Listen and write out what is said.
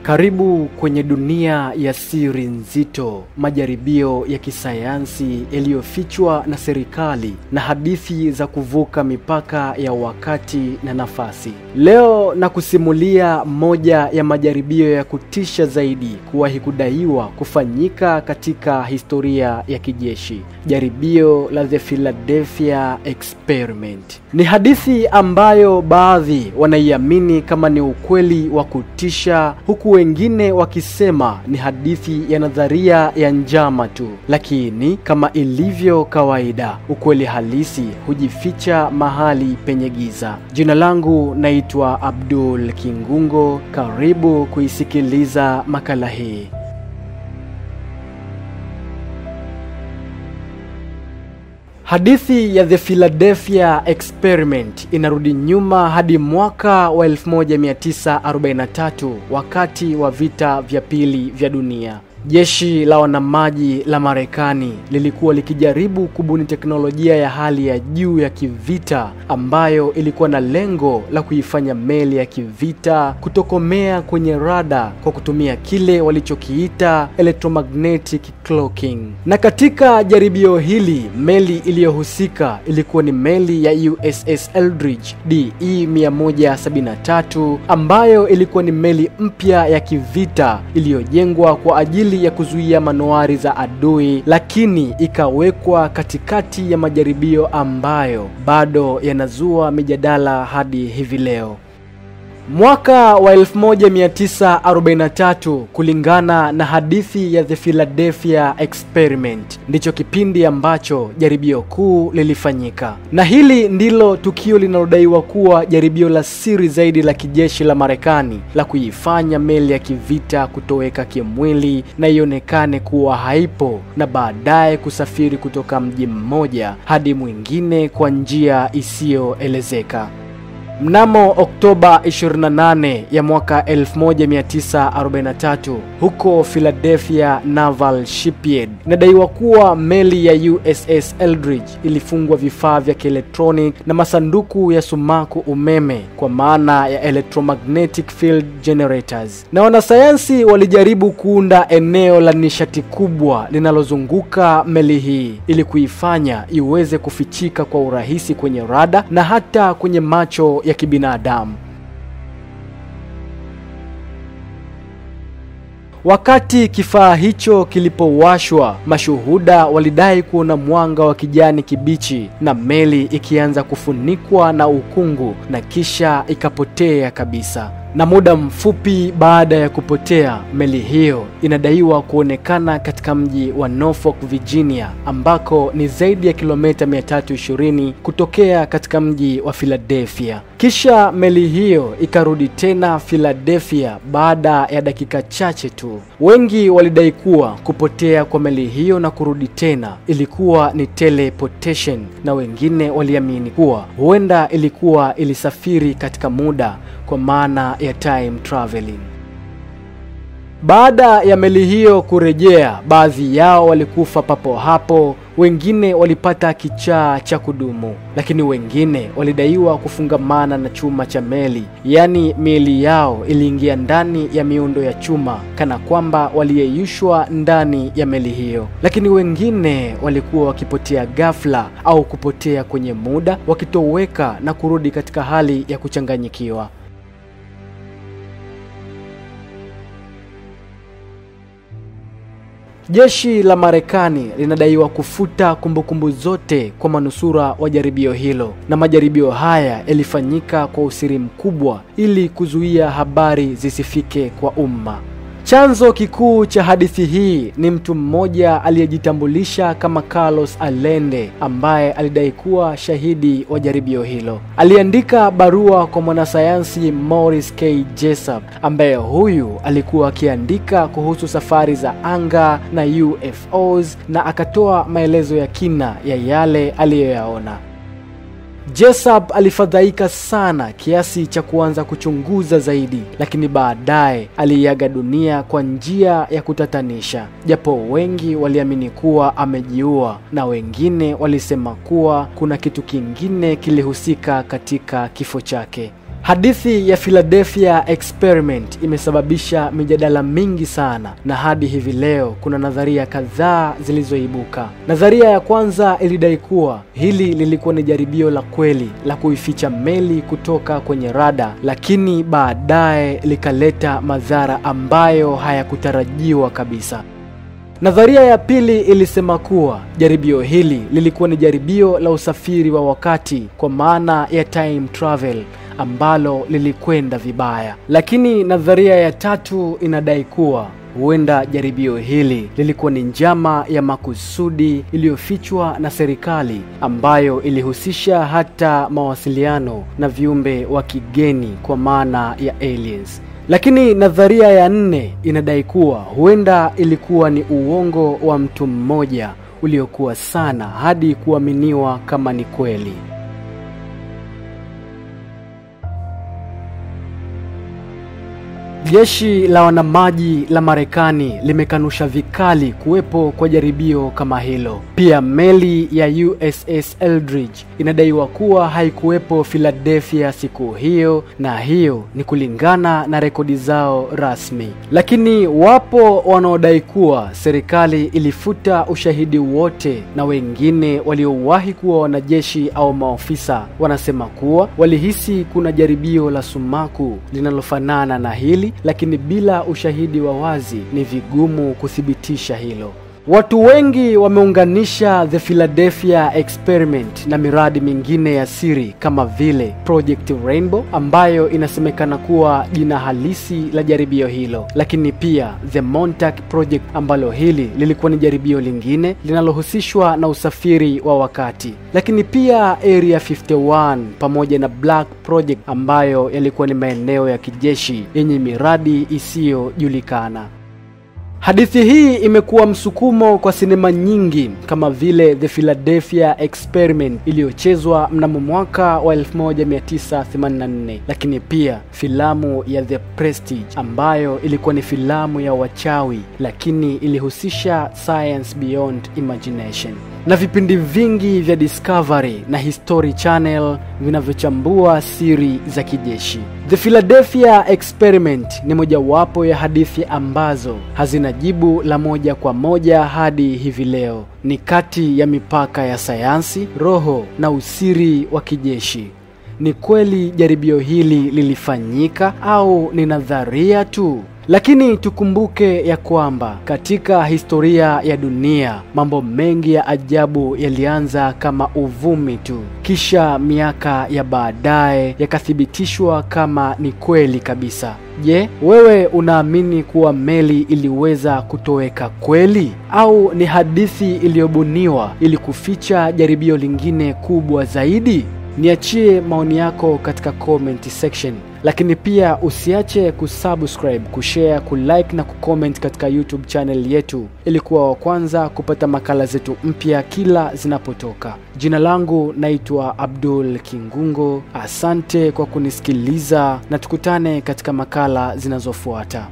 Karibu kwenye dunia ya siri nzito, majaribio ya kisayansi yaliyofichwa na serikali na hadithi za kuvuka mipaka ya wakati na nafasi. Leo nakusimulia moja ya majaribio ya kutisha zaidi kuwahi kudaiwa kufanyika katika historia ya kijeshi. Jaribio la The Philadelphia Experiment. Ni hadithi ambayo baadhi wanaiamini kama ni ukweli wa kutisha, huku wengine wakisema ni hadithi ya nadharia ya njama tu. Lakini kama ilivyo kawaida, ukweli halisi hujificha mahali penye giza. Jina langu naitwa Abdul Kingungo. Karibu kuisikiliza makala hii. Hadithi ya The Philadelphia Experiment inarudi nyuma hadi mwaka wa 1943 wakati wa vita vya pili vya dunia. Jeshi la wanamaji la Marekani lilikuwa likijaribu kubuni teknolojia ya hali ya juu ya kivita ambayo ilikuwa na lengo la kuifanya meli ya kivita kutokomea kwenye rada kwa kutumia kile walichokiita electromagnetic cloaking. Na katika jaribio hili, meli iliyohusika ilikuwa ni meli ya USS Eldridge DE-173 ambayo ilikuwa ni meli mpya ya kivita iliyojengwa kwa ajili ya kuzuia manuari za adui, lakini ikawekwa katikati ya majaribio ambayo bado yanazua mijadala hadi hivi leo. Mwaka wa 1943, kulingana na hadithi ya The Philadelphia Experiment, ndicho kipindi ambacho jaribio kuu lilifanyika. Na hili ndilo tukio linalodaiwa kuwa jaribio la siri zaidi la kijeshi la Marekani la kuifanya meli ya kivita kutoweka kimwili na ionekane kuwa haipo, na baadaye kusafiri kutoka mji mmoja hadi mwingine kwa njia isiyoelezeka. Mnamo Oktoba 28 ya mwaka 1943, huko Philadelphia Naval Shipyard, inadaiwa kuwa meli ya USS Eldridge ilifungwa vifaa vya kielektronic na masanduku ya sumaku umeme, kwa maana ya electromagnetic field generators. Na wanasayansi walijaribu kuunda eneo la nishati kubwa linalozunguka meli hii ili kuifanya iweze kufichika kwa urahisi kwenye rada na hata kwenye macho ya kibinadamu. Wakati kifaa hicho kilipowashwa, mashuhuda walidai kuona mwanga wa kijani kibichi na meli ikianza kufunikwa na ukungu na kisha ikapotea kabisa. Na muda mfupi baada ya kupotea, meli hiyo inadaiwa kuonekana katika mji wa Norfolk, Virginia, ambako ni zaidi ya kilomita 320 kutokea katika mji wa Philadelphia. Kisha meli hiyo ikarudi tena Philadelphia baada ya dakika chache tu. Wengi walidai kuwa kupotea kwa meli hiyo na kurudi tena ilikuwa ni teleportation, na wengine waliamini kuwa huenda ilikuwa ilisafiri katika muda, kwa maana ya time traveling. Baada ya meli hiyo kurejea, baadhi yao walikufa papo hapo, wengine walipata kichaa cha kudumu, lakini wengine walidaiwa kufungamana na chuma cha meli, yani miili yao iliingia ndani ya miundo ya chuma kana kwamba waliyeyushwa ndani ya meli hiyo. Lakini wengine walikuwa wakipotea ghafla au kupotea kwenye muda, wakitoweka na kurudi katika hali ya kuchanganyikiwa. Jeshi la Marekani linadaiwa kufuta kumbukumbu zote kwa manusura wa jaribio hilo, na majaribio haya yalifanyika kwa usiri mkubwa ili kuzuia habari zisifike kwa umma. Chanzo kikuu cha hadithi hii ni mtu mmoja aliyejitambulisha kama Carlos Allende, ambaye alidai kuwa shahidi wa jaribio hilo. Aliandika barua kwa mwanasayansi Morris K. Jessup, ambaye huyu alikuwa akiandika kuhusu safari za anga na UFOs, na akatoa maelezo ya kina ya yale aliyoyaona. Jessup alifadhaika sana kiasi cha kuanza kuchunguza zaidi, lakini baadaye aliaga dunia kwa njia ya kutatanisha. Japo wengi waliamini kuwa amejiua na wengine walisema kuwa kuna kitu kingine kilihusika katika kifo chake. Hadithi ya Philadelphia Experiment imesababisha mijadala mingi sana, na hadi hivi leo kuna nadharia kadhaa zilizoibuka. Nadharia ya kwanza ilidai kuwa hili lilikuwa ni jaribio la kweli la kuificha meli kutoka kwenye rada, lakini baadaye likaleta madhara ambayo hayakutarajiwa kabisa. Nadharia ya pili ilisema kuwa jaribio hili lilikuwa ni jaribio la usafiri wa wakati, kwa maana ya time travel, ambalo lilikwenda vibaya. Lakini nadharia ya tatu inadai kuwa huenda jaribio hili lilikuwa ni njama ya makusudi iliyofichwa na serikali, ambayo ilihusisha hata mawasiliano na viumbe wa kigeni, kwa maana ya aliens. Lakini nadharia ya nne inadai kuwa huenda ilikuwa ni uongo wa mtu mmoja uliokuwa sana hadi kuaminiwa kama ni kweli. Jeshi la wanamaji la Marekani limekanusha vikali kuwepo kwa jaribio kama hilo. Pia meli ya USS Eldridge inadaiwa kuwa haikuwepo Philadelphia siku hiyo, na hiyo ni kulingana na rekodi zao rasmi. Lakini wapo wanaodai kuwa serikali ilifuta ushahidi wote, na wengine waliowahi kuwa wanajeshi au maofisa wanasema kuwa walihisi kuna jaribio la sumaku linalofanana na hili, lakini bila ushahidi wa wazi ni vigumu kuthibitisha hilo. Watu wengi wameunganisha The Philadelphia Experiment na miradi mingine ya siri kama vile Project Rainbow, ambayo inasemekana kuwa jina halisi la jaribio hilo, lakini pia The Montauk Project, ambalo hili lilikuwa ni jaribio lingine linalohusishwa na usafiri wa wakati, lakini pia Area 51 pamoja na Black Project, ambayo yalikuwa ni maeneo ya kijeshi yenye miradi isiyojulikana. Hadithi hii imekuwa msukumo kwa sinema nyingi kama vile The Philadelphia Experiment iliyochezwa mnamo mwaka wa 1984, lakini pia filamu ya The Prestige ambayo ilikuwa ni filamu ya wachawi lakini ilihusisha science beyond imagination, na vipindi vingi vya Discovery na History Channel vinavyochambua siri za kijeshi. The Philadelphia Experiment ni mojawapo ya hadithi ambazo hazina jibu la moja kwa moja hadi hivi leo. Ni kati ya mipaka ya sayansi, roho na usiri wa kijeshi. Ni kweli jaribio hili lilifanyika au ni nadharia tu? Lakini tukumbuke ya kwamba katika historia ya dunia mambo mengi ya ajabu yalianza kama uvumi tu, kisha miaka ya baadaye yakathibitishwa kama ni kweli kabisa. Je, wewe unaamini kuwa meli iliweza kutoweka kweli, au ni hadithi iliyobuniwa ili kuficha jaribio lingine kubwa zaidi? Niachie maoni yako katika comment section. Lakini pia usiache kusubscribe, kushare, kulike na kucomment katika YouTube channel yetu ili kuwa wa kwanza kupata makala zetu mpya kila zinapotoka. Jina langu naitwa Abdul Kingungo. Asante kwa kunisikiliza na tukutane katika makala zinazofuata.